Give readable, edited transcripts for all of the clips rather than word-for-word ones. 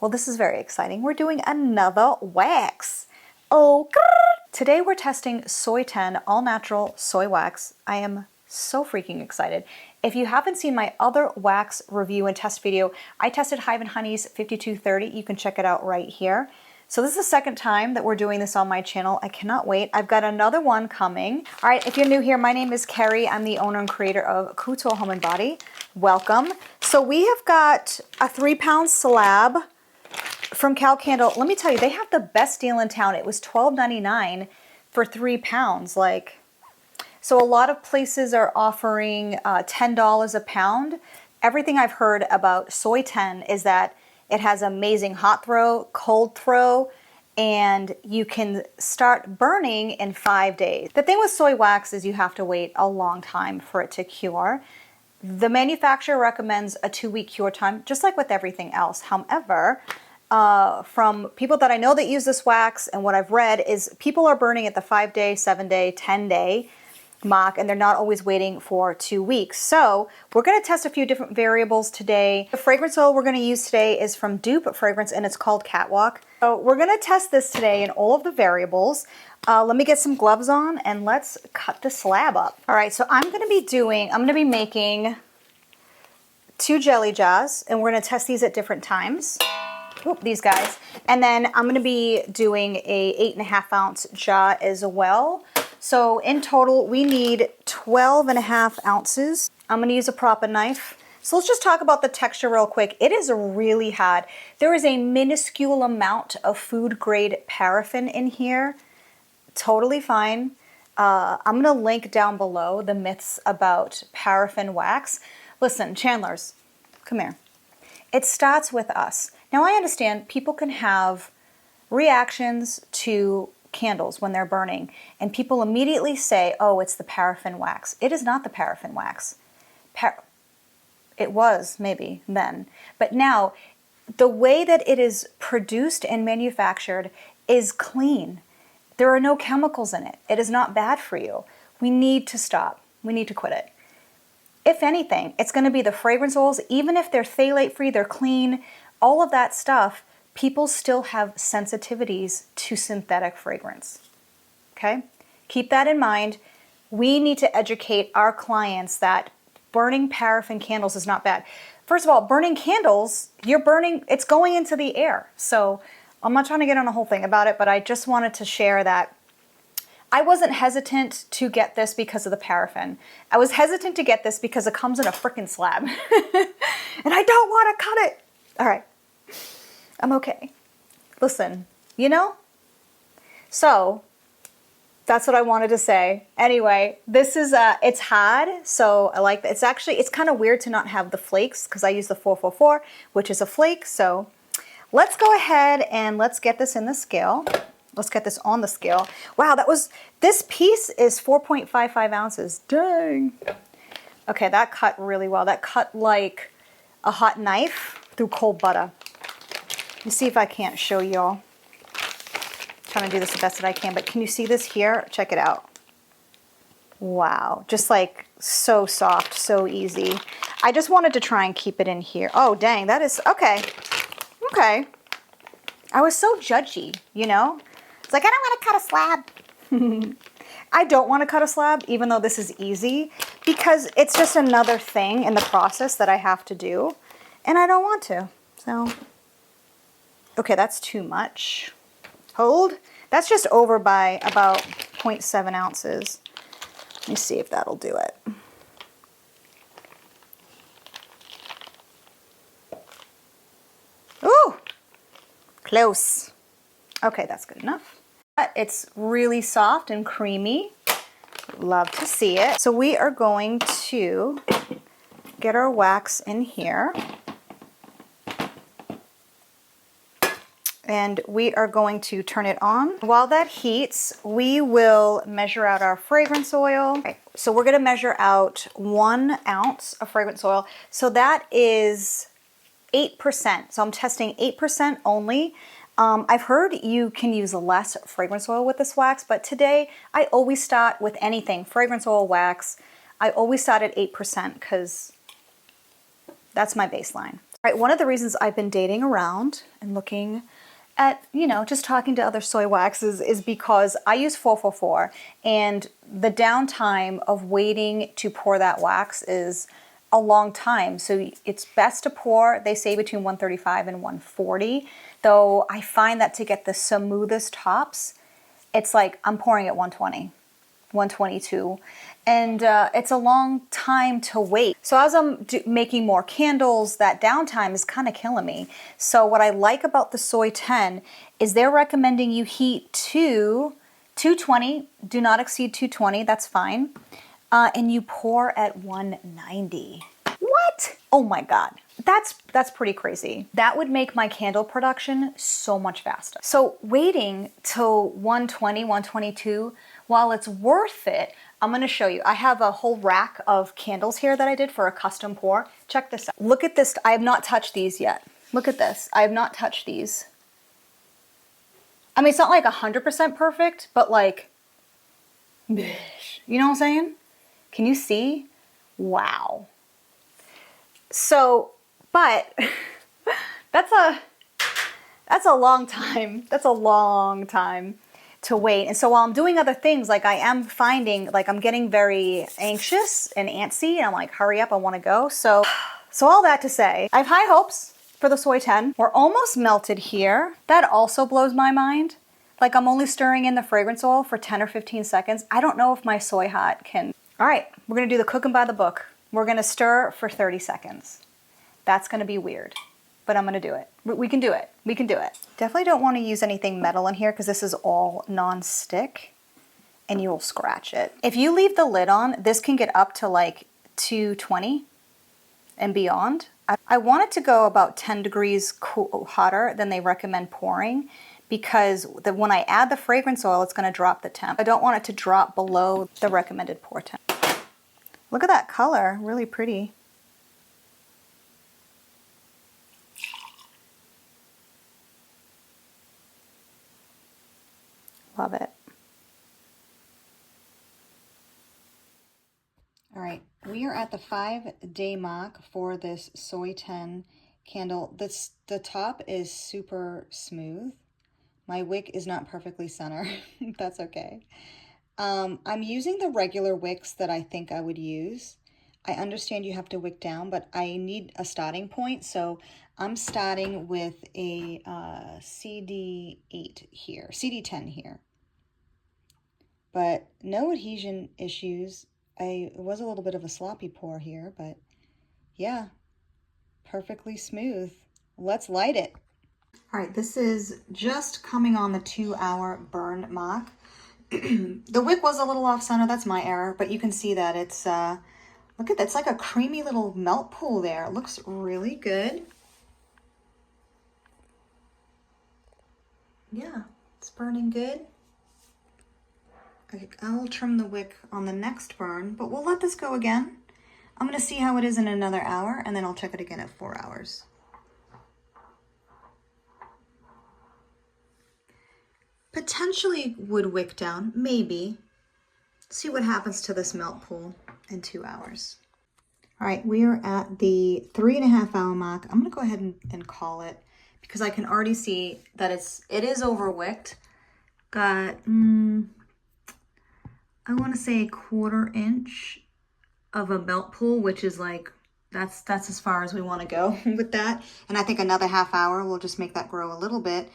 Well, this is very exciting. We're doing another wax. Oh, today we're testing Soy 10 all natural soy wax. I am so freaking excited. If you haven't seen my other wax review and test video, I tested Hive & Honey's 5230. You can check it out right here. So this is the second time that we're doing this on my channel. I cannot wait. I've got another one coming. All right, if you're new here, my name is Kerry. I'm the owner and creator of Couture Home & Body. Welcome. So we have got a 3-pound slab from Cal Candle. Let me tell you, they have the best deal in town. It was $12.99 for 3 pounds. So a lot of places are offering $10 a pound. Everything I've heard about Soy 10 is that it has amazing hot throw, cold throw, and you can start burning in 5 days. The thing with soy wax is you have to wait a long time for it to cure. The manufacturer recommends a 2-week cure time, just like with everything else. However, from people that I know that use this wax and what I've read is people are burning at the 5-day, 7-day, 10-day mark, and they're not always waiting for 2 weeks. So we're going to test a few different variables today. The fragrance oil we're going to use today is from Dupe Fragrance, and it's called Catwalk. So we're going to test this today in all of the variables. Let me get some gloves on and let's cut the slab up. All right, so I'm going to be making 2 jelly jars, and we're going to test these at different times. Oop, these guys. And then I'm going to be doing a 8.5 ounce jar as well. So in total, we need 12.5 ounces. I'm going to use a proper knife. So let's just talk about the texture real quick. It is really hard. There is a minuscule amount of food grade paraffin in here. Totally fine. I'm going to link down below the myths about paraffin wax. Listen, Chandlers, come here. It starts with us. Now I understand people can have reactions to candles when they're burning, and people immediately say, oh, it's the paraffin wax. It is not the paraffin wax. It was maybe then, but now the way that it is produced and manufactured is clean. There are no chemicals in it. It is not bad for you. We need to stop. We need to quit it. If anything, it's going to be the fragrance oils. Even if they're phthalate free, they're clean, all of that stuff, people still have sensitivities to synthetic fragrance. Okay? Keep that in mind. We need to educate our clients that burning paraffin candles is not bad. First of all, burning candles, it's going into the air. So I'm not trying to get on a whole thing about it, but I just wanted to share that I wasn't hesitant to get this because of the paraffin. I was hesitant to get this because it comes in a frickin' slab. And I don't want to cut it. All right. I'm okay. Listen, you know? So that's what I wanted to say. Anyway, this is, it's hard. So I like that. It's kind of weird to not have the flakes because I use the 444, which is a flake. So let's go ahead and let's get this in the scale. Let's get this on the scale. Wow, this piece is 4.55 ounces. Dang. Okay, that cut really well. That cut like a hot knife through cold butter. Let me see if I can't show y'all. Trying to do this the best that I can, but can you see this here? Check it out. Wow, just like so soft, so easy. I just wanted to try and keep it in here. Oh, dang, that is, okay. Okay. I was so judgy, you know? It's like, I don't want to cut a slab. I don't want to cut a slab, even though this is easy, because it's just another thing in the process that I have to do, and I don't want to. So, okay, that's too much. Hold. That's just over by about 0.7 ounces. Let me see if that'll do it. Ooh, close. Okay, that's good enough. It's really soft and creamy. Love to see it. So we are going to get our wax in here. And we are going to turn it on. While that heats, we will measure out our fragrance oil. Okay, so we're gonna measure out 1 ounce of fragrance oil. So that is 8%. So I'm testing 8% only. I've heard you can use less fragrance oil with this wax, but today I always start with anything, fragrance oil, wax. I always start at 8% because that's my baseline. Right, one of the reasons I've been dating around and looking at, just talking to other soy waxes is because I use 444, and the downtime of waiting to pour that wax is a long time. So it's best to pour, they say, between 135 and 140, though I find that to get the smoothest tops, it's like I'm pouring at 120. 122, and it's a long time to wait. So as I'm making more candles, that downtime is kind of killing me. So what I like about the Soy 10 is they're recommending you heat to 220, do not exceed 220, that's fine, and you pour at 190. What? Oh my God. That's pretty crazy. That would make my candle production so much faster. So waiting till 120, 122, while it's worth it, I'm gonna show you. I have a whole rack of candles here that I did for a custom pour. Check this out. Look at this. I have not touched these yet. Look at this. I have not touched these. I mean, it's not like 100% perfect, but like, you know what I'm saying? Can you see? Wow. So, but that's a long time. That's a long time to wait. And so while I'm doing other things, like I am finding, like I'm getting very anxious and antsy, and I'm like, hurry up, I want to go. So all that to say, I have high hopes for the Soy 10. We're almost melted here. That also blows my mind. Like I'm only stirring in the fragrance oil for 10 or 15 seconds. I don't know if my Soy Hot can. All right, we're gonna do the cooking by the book. We're gonna stir for 30 seconds. That's gonna be weird, but I'm gonna do it. We can do it, we can do it. Definitely don't wanna use anything metal in here because this is all non-stick and you will scratch it. If you leave the lid on, this can get up to like 220 and beyond. I want it to go about 10 degrees hotter than they recommend pouring, because when I add the fragrance oil, it's gonna drop the temp. I don't want it to drop below the recommended pour temp. Look at that color, really pretty. Love it. All right, we are at the 5-day mock for this Soy 10 candle. The top is super smooth. My wick is not perfectly center. That's okay. I'm using the regular wicks that I think I would use. I understand you have to wick down, but I need a starting point. So I'm starting with a CD8 here, CD10 here. But no adhesion issues. It was a little bit of a sloppy pour here, but yeah, perfectly smooth. Let's light it. All right, this is just coming on the 2-hour burn mock. The wick was a little off center, that's my error, but you can see that it's, look at that, it's like a creamy little melt pool there. It looks really good. Yeah, it's burning good. I'll trim the wick on the next burn, but we'll let this go again. I'm gonna see how it is in another hour, and then I'll check it again at 4 hours. Potentially would wick down, maybe. See what happens to this melt pool in 2 hours. All right, we are at the 3.5-hour mark. I'm gonna go ahead and call it, because I can already see that it is overwicked. Got, I wanna say 1/4 inch of a melt pool, which is like, that's as far as we wanna go with that. And I think another half hour will just make that grow a little bit.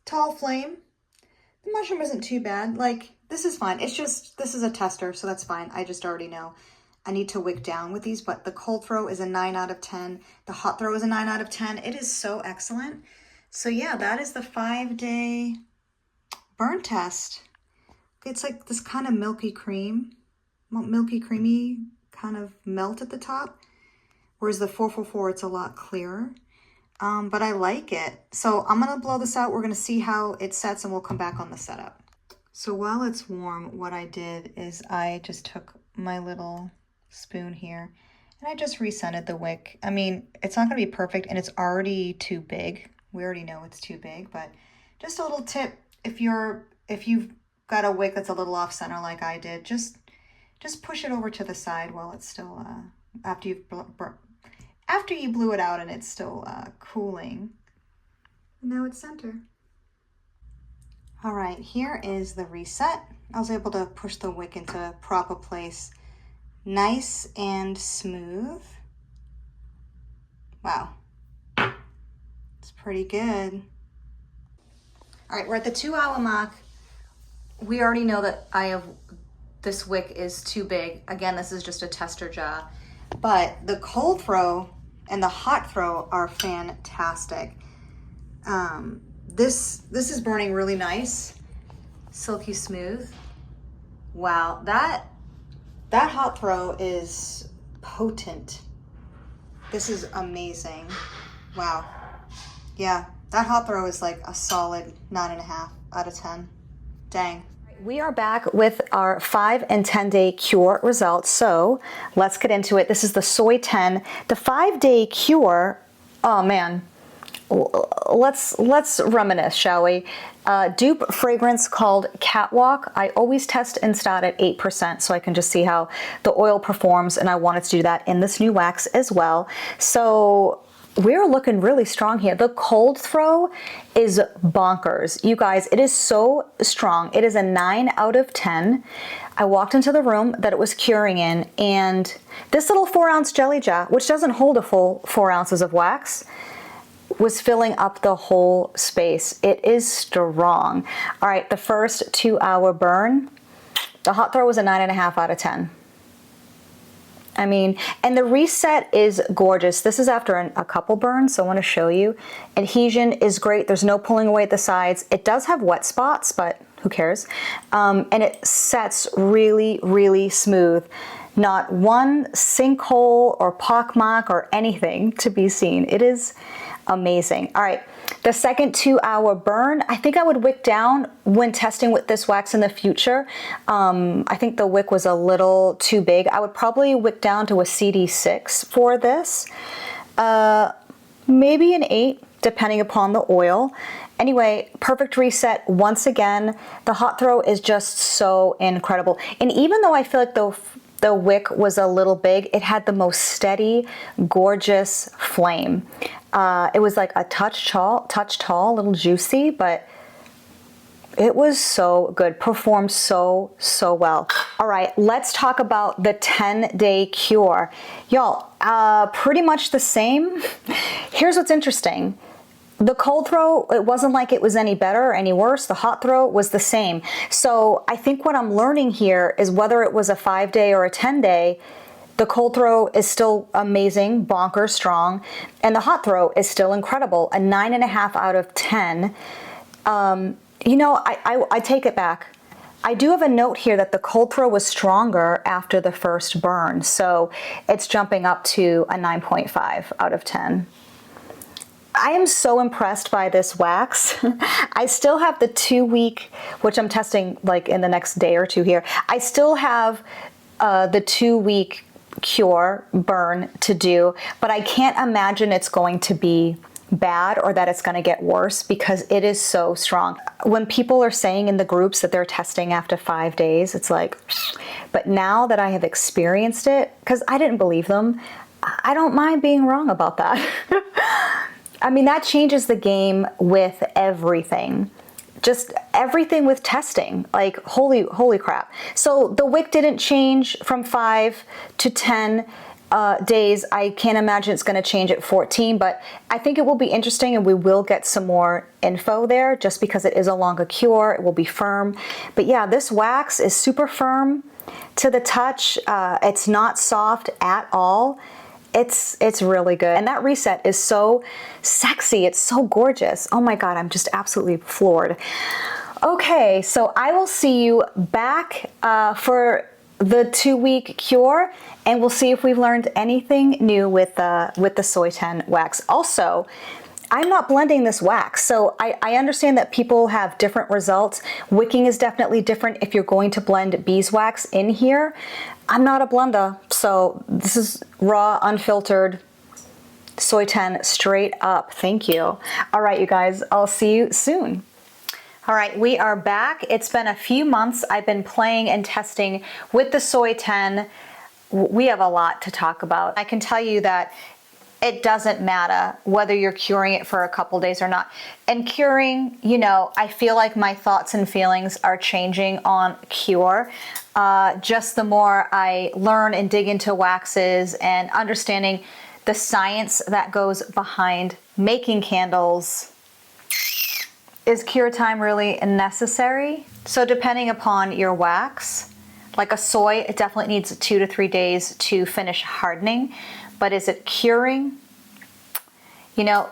Tall flame. The mushroom isn't too bad. Like, this is fine. It's just, this is a tester, so that's fine. I just already know I need to wick down with these, but the cold throw is a 9 out of 10. The hot throw is a 9 out of 10. It is so excellent. So yeah, that is the 5-day burn test. It's like this kind of milky creamy kind of melt at the top, whereas the 444, it's a lot clearer. But I like it. So I'm gonna blow this out. We're gonna see how it sets, and we'll come back on the setup. So while it's warm, what I did is I just took my little spoon here and I just rescented the wick. I mean, it's not gonna be perfect, and it's already too big. We already know it's too big, but just a little tip, if you've got a wick that's a little off center like I did, just push it over to the side while it's still after after you blew it out and it's still cooling. And now it's center. All right, here is the reset. I was able to push the wick into proper place. Nice and smooth. Wow, it's pretty good. All right, we're at the 2-hour mark. We already know that this wick is too big. Again, this is just a tester jar, but the cold throw and the hot throw are fantastic. This is burning really nice, silky smooth. Wow, that hot throw is potent. This is amazing. Wow. Yeah, that hot throw is like a solid 9.5 out of 10. Dang. We are back with our 5 and 10 day cure results. So let's get into it. This is the Soy 10. The 5-day cure, oh man, let's reminisce, shall we? Dupe fragrance called Catwalk. I always test and start at 8% so I can just see how the oil performs, and I wanted to do that in this new wax as well. So we're looking really strong here. The cold throw is bonkers. You guys, it is so strong. It is a 9 out of 10. I walked into the room that it was curing in, and this little 4-ounce jelly jar, which doesn't hold a full 4 ounces of wax, was filling up the whole space. It is strong. All right, the first 2-hour burn, the hot throw was a 9.5 out of 10. I mean, and the reset is gorgeous. This is after a couple burns, so I want to show you. Adhesion is great. There's no pulling away at the sides. It does have wet spots, but who cares? And it sets really, really smooth. Not one sinkhole or pockmark or anything to be seen. It is amazing. All right, the second 2-hour burn, I think I would wick down when testing with this wax in the future. I think the wick was a little too big. I would probably wick down to a CD6 for this. Maybe an 8, depending upon the oil. Anyway, perfect reset once again. The hot throw is just so incredible. And even though I feel like the wick was a little big, it had the most steady, gorgeous flame. It was like a touch tall, a little juicy, but it was so good, performed so well. All right, let's talk about the 10-day cure. Y'all, pretty much the same. Here's what's interesting. The cold throw, it wasn't like it was any better or any worse. The hot throw was the same. So I think what I'm learning here is whether it was a 5-day or a 10-day, the cold throw is still amazing, bonkers strong, and the hot throw is still incredible, a 9.5 out of 10. You know, I take it back. I do have a note here that the cold throw was stronger after the first burn, so it's jumping up to a 9.5 out of 10. I am so impressed by this wax. I still have the 2-week, which I'm testing like in the next day or two here. I still have the 2-week cure burn to do, but I can't imagine it's going to be bad or that it's going to get worse because it is so strong. When people are saying in the groups that they're testing after 5 days, it's like, but now that I have experienced it, because I didn't believe them, I don't mind being wrong about that. I mean, that changes the game with everything. Just everything with testing, like holy crap. So the wick didn't change from 5 to 10 days. I can't imagine it's gonna change at 14, but I think it will be interesting and we will get some more info there just because it is a longer cure, it will be firm. But yeah, this wax is super firm to the touch. It's not soft at all. It's really good. And that reset is so sexy. It's so gorgeous. Oh my God, I'm just absolutely floored. Okay, so I will see you back for the 2-week cure, and we'll see if we've learned anything new with the Soy 10 wax. Also, I'm not blending this wax, so I understand that people have different results. Wicking is definitely different if you're going to blend beeswax in here. I'm not a blender, so this is raw, unfiltered Soy 10 straight up. Thank you. All right, you guys, I'll see you soon. All right, we are back. It's been a few months. I've been playing and testing with the Soy 10. we have a lot to talk about. I can tell you that it doesn't matter whether you're curing it for a couple days or not. And curing, you know, I feel like my thoughts and feelings are changing on cure. Just the more I learn and dig into waxes and understanding the science that goes behind making candles. Is cure time really necessary? So depending upon your wax, like a soy, it definitely needs 2 to 3 days to finish hardening. But is it curing? You know,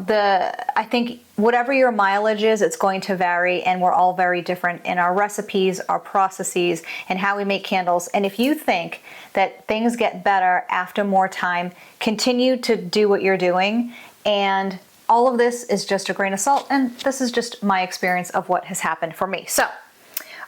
I think whatever your mileage is, it's going to vary, and we're all very different in our recipes, our processes, and how we make candles. And if you think that things get better after more time, continue to do what you're doing. And all of this is just a grain of salt, and this is just my experience of what has happened for me. So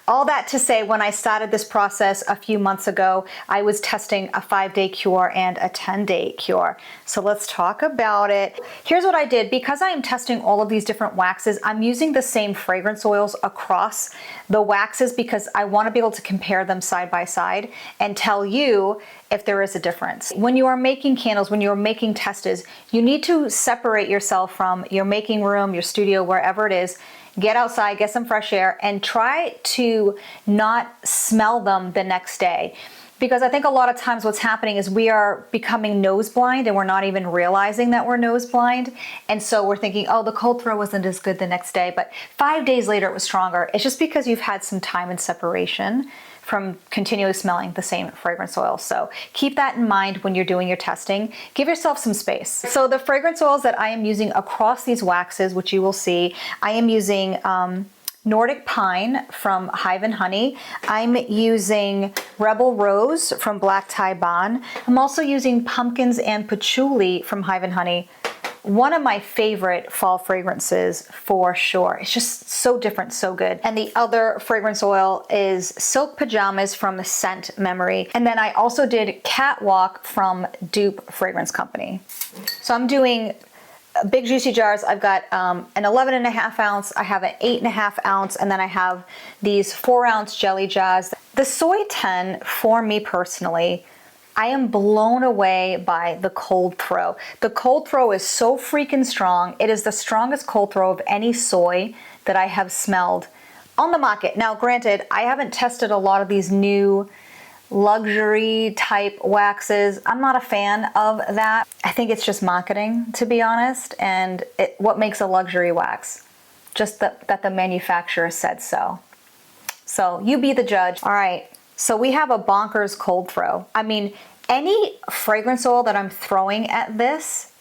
all that to say, when I started this process a few months ago, I was testing a 5-day cure and a 10-day cure. So let's talk about it. Here's what I did. Because I am testing all of these different waxes, I'm using the same fragrance oils across the waxes because I want to be able to compare them side by side and tell you if there is a difference. When you are making candles, when you are making testers, you need to separate yourself from your making room, your studio, wherever it is. Get outside, get some fresh air, and try to not smell them the next day. Because I think a lot of times what's happening is we are becoming nose blind and we're not even realizing that we're nose blind. And so we're thinking, oh, the cold throw wasn't as good the next day, but 5 days later it was stronger. It's just because you've had some time and separation from continually smelling the same fragrance oil. So keep that in mind when you're doing your testing. Give yourself some space. So the fragrance oils that I am using across these waxes, which you will see, I am using Nordic Pine from Hive and Honey. I'm using Rebel Rose from Black Tie Bon. I'm also using Pumpkins and Patchouli from Hive and Honey. One of my favorite fall fragrances for sure. It's just so different, so good. And the other fragrance oil is Silk Pajamas from Scent Memory. And then I also did Catwalk from Dupe Fragrance Company. So I'm doing big juicy jars. I've got an 11.5 ounce, I have an 8.5 ounce, and then I have these 4 ounce jelly jars. The Soy 10, for me personally, I am blown away by the cold throw. The cold throw is so freaking strong. It is the strongest cold throw of any soy that I have smelled on the market. Now, granted, I haven't tested a lot of these new luxury type waxes. I'm not a fan of that. I think it's just marketing, to be honest. And what makes a luxury wax? Just that the manufacturer said so. So you be the judge. All right. So we have a bonkers cold throw. I mean, any fragrance oil that I'm throwing at this,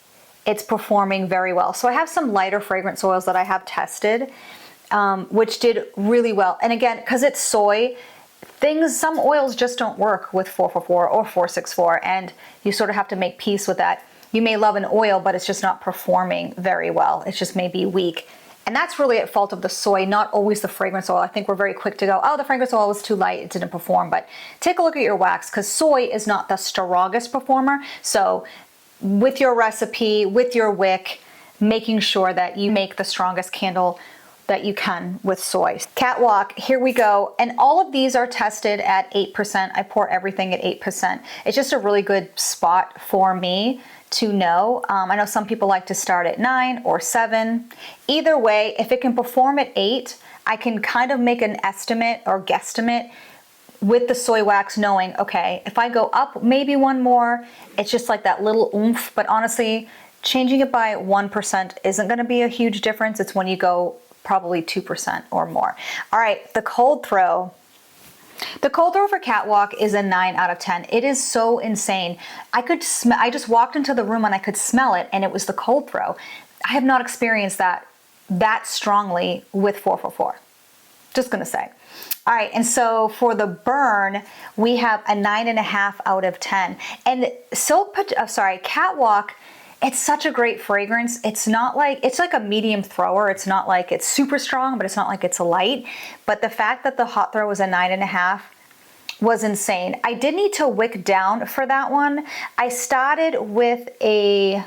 it's performing very well. So I have some lighter fragrance oils that I have tested, which did really well. And again, because it's soy, some oils just don't work with 444 or 464, and you sort of have to make peace with that. You may love an oil, but it's just not performing very well. It's just maybe weak. And that's really at fault of the soy, not always the fragrance oil. I think we're very quick to go, oh, the fragrance oil was too light, it didn't perform. But take a look at your wax, because soy is not the strongest performer. So with your recipe, with your wick, making sure that you make the strongest candle that you can with soy. Catwalk, here we go. And all of these are tested at 8%. I pour everything at 8%. It's just a really good spot for me to know. I know some people like to start at 9 or 7. Either way, if it can perform at 8, I can kind of make an estimate or guesstimate with the soy wax, knowing, okay, if I go up maybe one more, it's just like that little oomph. But honestly, changing it by 1% isn't gonna be a huge difference. It's when you go probably 2% or more. All right, the cold throw. The cold throw for Catwalk is a 9 out of 10. It is so insane. I just walked into the room and I could smell it, and it was the cold throw. I have not experienced that strongly with 444. Just gonna say. All right, and so for the burn, we have a 9.5 out of 10. And Catwalk, it's such a great fragrance. It's like a medium thrower. It's not like it's super strong, but it's not like it's light. But the fact that the hot throw was a 9.5 was insane. I did need to wick down for that one. I started with a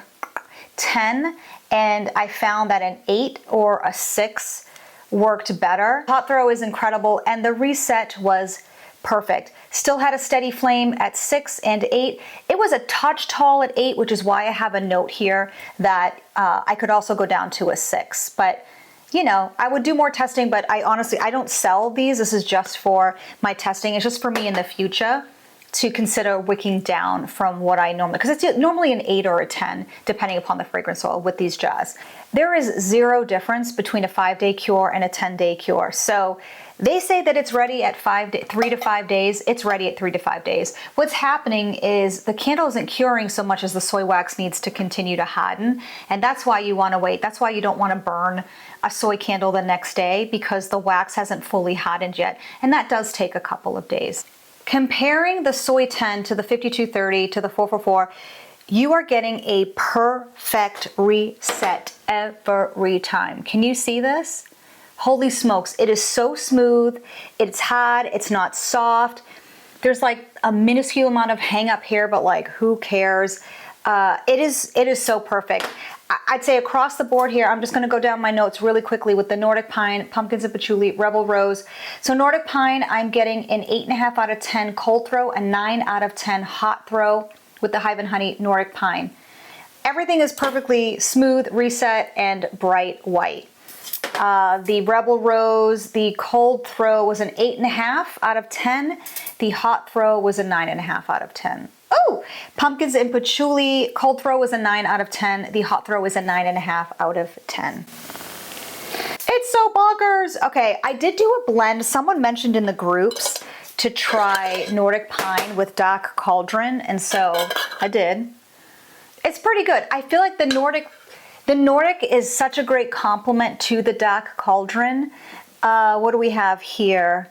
10, and I found that an 8 or a 6 worked better. Hot throw is incredible, and the reset was perfect. Still had a steady flame at 6 and 8. It was a touch tall at 8, which is why I have a note here that I could also go down to a 6. But you know, I would do more testing, but I honestly don't sell these. This is just for my testing. It's just for me in the future to consider wicking down from what I normally, because it's normally an 8 or a 10, depending upon the fragrance oil with these jars. There is zero difference between a 5-day cure and a 10-day cure. So they say that it's ready at 3 to 5 days. It's ready at 3 to 5 days. What's happening is the candle isn't curing so much as the soy wax needs to continue to harden. And that's why you want to wait. That's why you don't want to burn a soy candle the next day, because the wax hasn't fully hardened yet. And that does take a couple of days. Comparing the Soy 10 to the 5230 to the 444, you are getting a perfect reset every time. Can you see this? Holy smokes, it is so smooth, it's hard, it's not soft. There's like a minuscule amount of hang up here, but like who cares? It is so perfect. I'd say across the board here, I'm just going to go down my notes really quickly with the Nordic Pine, Pumpkins and Patchouli, Rebel Rose. So Nordic Pine, I'm getting an 8.5 out of 10 cold throw, a 9 out of 10 hot throw with the Hive and Honey Nordic Pine. Everything is perfectly smooth, reset, and bright white. The Rebel Rose, the cold throw was an 8.5 out of 10. The hot throw was a 9.5 out of 10. Oh, Pumpkins and Patchouli, cold throw was a 9 out of 10. The hot throw is a 9.5 out of 10. It's so bonkers. Okay, I did do a blend. Someone mentioned in the groups to try Nordic Pine with Dark Cauldron, and so I did. It's pretty good. I feel like the Nordic is such a great complement to the Dark Cauldron. What do we have here?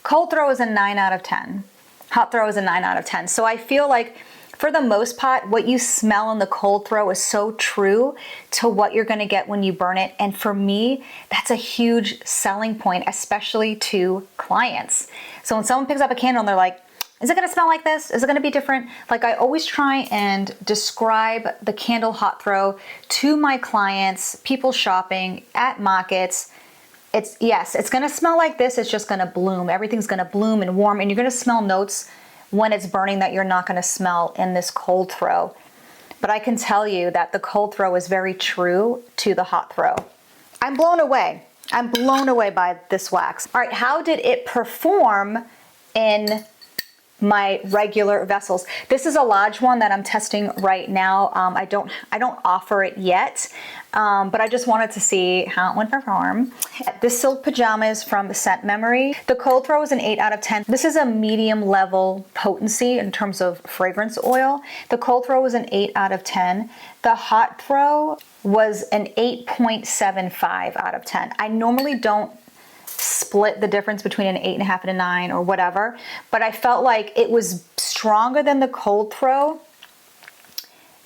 Cold throw is a 9 out of 10. Hot throw is a 9 out of 10. So I feel like for the most part, what you smell in the cold throw is so true to what you're going to get when you burn it. And for me, that's a huge selling point, especially to clients. So when someone picks up a candle and they're like, is it going to smell like this? Is it going to be different? Like, I always try and describe the candle hot throw to my clients, people shopping at markets. Yes, it's going to smell like this. It's just going to bloom. Everything's going to bloom and warm, and you're going to smell notes when it's burning that you're not going to smell in this cold throw. But I can tell you that the cold throw is very true to the hot throw. I'm blown away. I'm blown away by this wax. All right, how did it perform in my regular vessels? This is a large one that I'm testing right now. I don't offer it yet, but I just wanted to see how it would perform. This Silk Pajamas from Scent Memory. The cold throw is an 8 out of 10. This is a medium level potency in terms of fragrance oil. The cold throw was an 8 out of 10. The hot throw was an 8.75 out of 10. I normally don't split the difference between an 8.5 and a 9 or whatever, but I felt like it was stronger than the cold throw,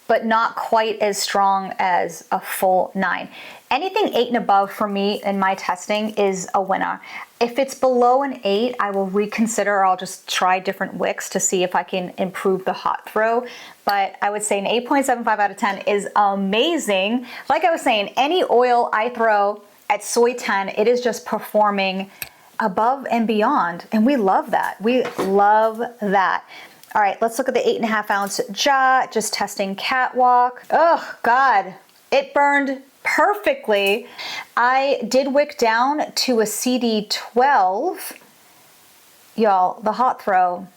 but not quite as strong as a full 9. Anything 8 and above for me in my testing is a winner. If it's below an 8, I will reconsider, or I'll just try different wicks to see if I can improve the hot throw. But I would say an 8.75 out of 10 is amazing. Like I was saying, any oil I throw at Soy 10, it is just performing above and beyond. And we love that. We love that. All right, let's look at the 8.5 ounce jar, just testing Catwalk. Oh God, it burned perfectly. I did wick down to a CD12. Y'all, the hot throw,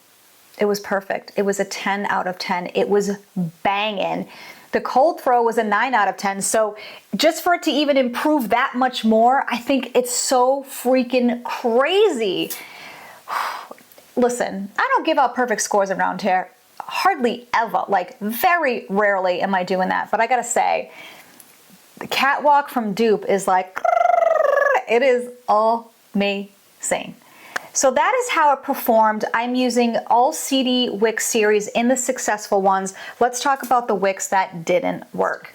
it was perfect. It was a 10 out of 10. It was banging. The cold throw was a 9 out of 10. So just for it to even improve that much more, I think it's so freaking crazy. Listen, I don't give out perfect scores around here. Hardly ever. Like, very rarely am I doing that. But I gotta say, the Catwalk from Dupe is like, it is amazing. So that is how it performed. I'm using all CD Wicks series in the successful ones. Let's talk about the wicks that didn't work.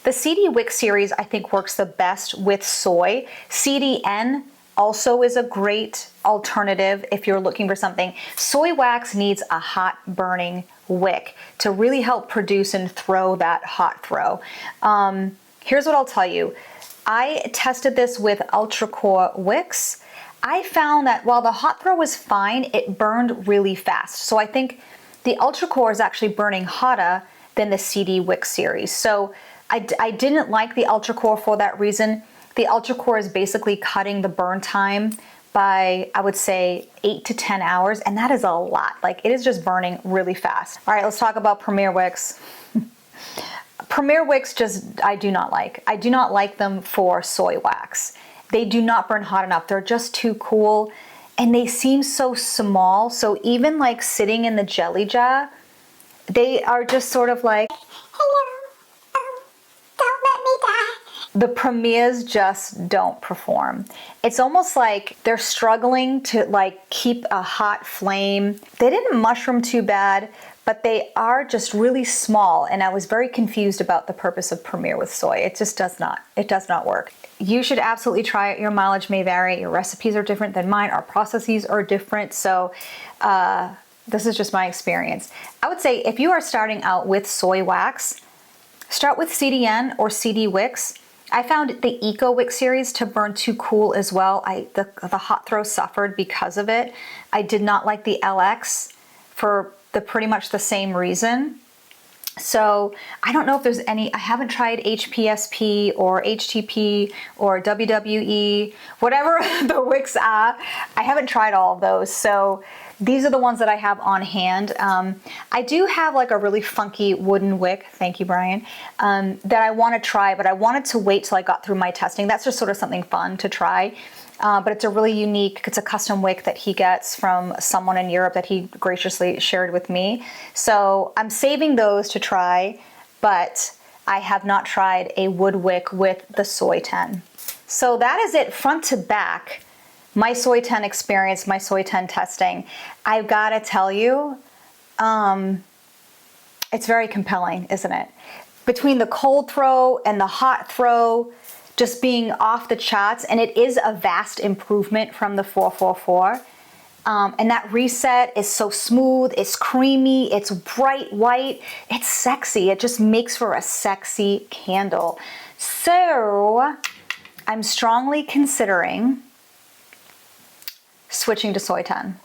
The CD Wicks series, I think, works the best with soy. CDN also is a great alternative if you're looking for something. Soy wax needs a hot burning wick to really help produce and throw that hot throw. Here's what I'll tell you. I tested this with Ultra Core wicks. I found that while the hot throw was fine, it burned really fast. So I think the Ultra Core is actually burning hotter than the CD Wicks series. So I didn't like the Ultra Core for that reason. The Ultra Core is basically cutting the burn time by, I would say, 8 to 10 hours, and that is a lot. Like, it is just burning really fast. All right, let's talk about Premier Wicks. Premier Wicks I do not like. I do not like them for soy wax. They do not burn hot enough. They're just too cool, and they seem so small. So even like sitting in the jelly jar, they are just sort of like, hello, don't let me die. The Premiers just don't perform. It's almost like they're struggling to like keep a hot flame. They didn't mushroom too bad, but they are just really small, and I was very confused about the purpose of Premier with soy. It just does not work. You should absolutely try it. Your mileage may vary. Your recipes are different than mine. Our processes are different. So this is just my experience. I would say if you are starting out with soy wax, start with CDN or CD Wicks. I found the Eco Wick series to burn too cool as well. The hot throw suffered because of it. I did not like the LX for pretty much the same reason. So I don't know if there's any, I haven't tried HPSP or HTP or WWE, whatever the wicks are. I haven't tried all of those. So these are the ones that I have on hand. I do have like a really funky wooden wick, thank you, Brian, that I want to try, but I wanted to wait till I got through my testing. That's just sort of something fun to try. But it's a really unique, it's a custom wick that he gets from someone in Europe that he graciously shared with me. So I'm saving those to try, but I have not tried a wood wick with the Soy 10. So that is it front to back. My Soy 10 experience, my Soy 10 testing. I've got to tell you, it's very compelling, isn't it? Between the cold throw and the hot throw, just being off the charts, and it is a vast improvement from the 444. And that reset is so smooth, it's creamy, it's bright white, it's sexy. It just makes for a sexy candle. So I'm strongly considering switching to Soy 10.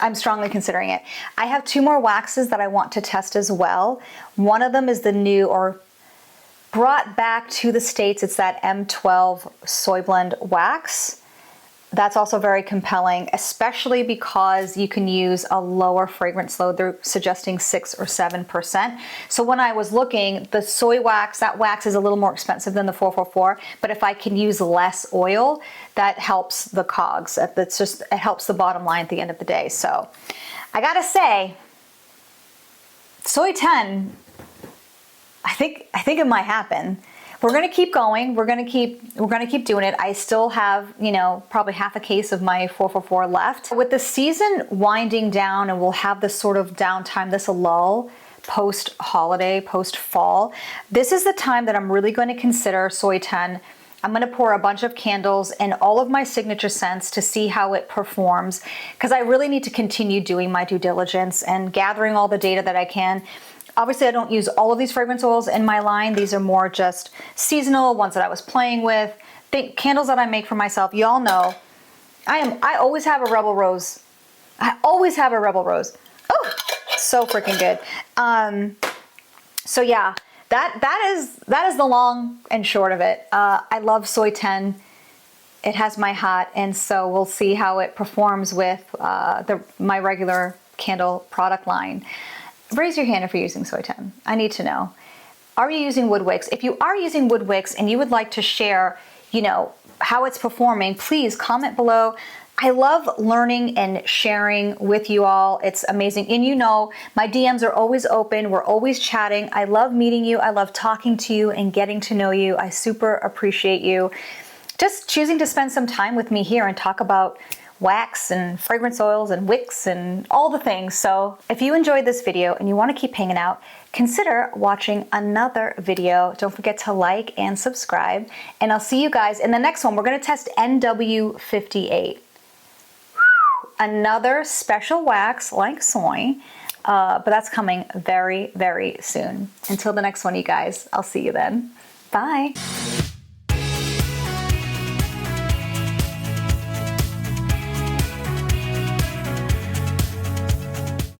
I'm strongly considering it. I have 2 more waxes that I want to test as well. One of them is the new, or brought back to the States, it's that M12 Soy Blend wax. That's also very compelling, especially because you can use a lower fragrance load. They're suggesting 6 or 7%. So when I was looking, the soy wax, that wax is a little more expensive than the 444, but if I can use less oil, that helps the COGS. It helps the bottom line at the end of the day. So I gotta say, Soy 10, I think it might happen. We're gonna keep going. We're gonna keep doing it. I still have, probably half a case of my 444 left. With the season winding down, and we'll have this sort of downtime, this lull post-holiday, post-fall. This is the time that I'm really going to consider Soy 10. I'm going to pour a bunch of candles and all of my signature scents to see how it performs, because I really need to continue doing my due diligence and gathering all the data that I can. Obviously, I don't use all of these fragrance oils in my line. These are more just seasonal ones that I was playing with. Candles that I make for myself. Y'all know, I always have a Rebel Rose. I always have a Rebel Rose. Oh, so freaking good. So yeah, that is the long and short of it. I love Soy 10. It has my heart, and so we'll see how it performs with my regular candle product line. Raise your hand if you're using Soy 10. I need to know. Are you using wood wicks? If you are using wood wicks and you would like to share, how it's performing, please comment below. I love learning and sharing with you all. It's amazing. And my DMs are always open. We're always chatting. I love meeting you. I love talking to you and getting to know you. I super appreciate you just choosing to spend some time with me here and talk about wax and fragrance oils and wicks and all the things. So if you enjoyed this video and you want to keep hanging out, consider watching another video. Don't forget to like and subscribe, and I'll see you guys in the next one. We're going to test NW58. Another special wax like soy, but that's coming very, very soon. Until the next one, you guys, I'll see you then. Bye.